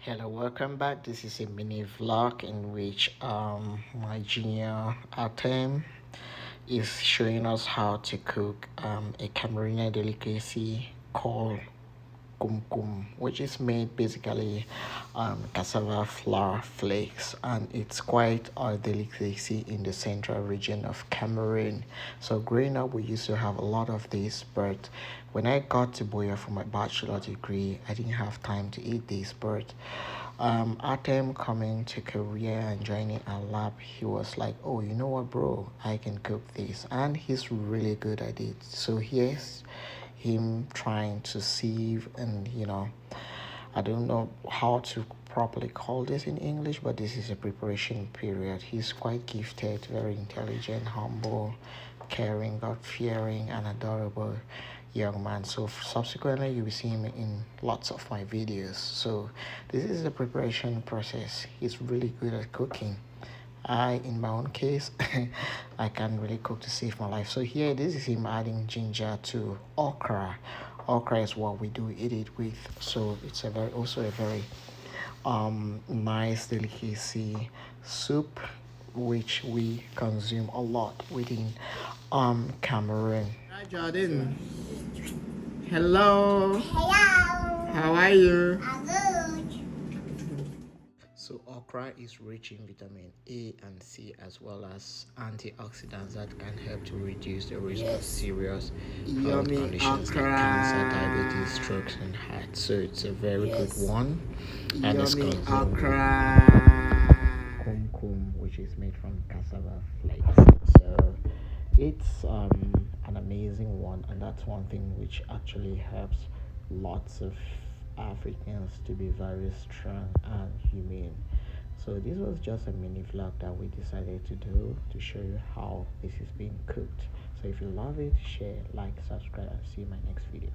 Hello, welcome back. This is a mini vlog in which my junior Atem is showing us how to cook a Cameroonian delicacy called kum, which is made basically cassava flour flakes, and it's quite a delicacy in the central region of Cameroon. So growing up we used to have a lot of this, but when I got to Boya for my bachelor degree I didn't have time to eat this. But Atem coming to Korea and joining our lab, he was like, oh, you know what, bro, I can cook this, and he's really good at it. So here's him trying to sieve, and I don't know how to properly call this in English, but this is a preparation period. He's quite gifted, very intelligent, humble, caring, God-fearing, and adorable young man. So subsequently you will see him in lots of my videos. So this is the preparation process. He's really good at cooking. In my own case, I can't really cook to save my life. So here, this is him adding ginger to okra. Okra is what we do eat it with. So it's also a very nice delicacy soup, which we consume a lot within Cameroon. Hi, Jordan. Hello. Hello. How are you? I'm good. So okra is rich in vitamin A and C, as well as antioxidants that can help to reduce the risk of serious health conditions like cancer, diabetes, strokes, and heart. So it's a very good one. And it's consumed kum, which is made from cassava flakes. So it's an amazing one, and that's one thing which actually helps lots of Africans to be very strong and humane. So this was just a mini vlog that we decided to do to show you how this is being cooked. So if you love it, share, like, subscribe, and see my next video.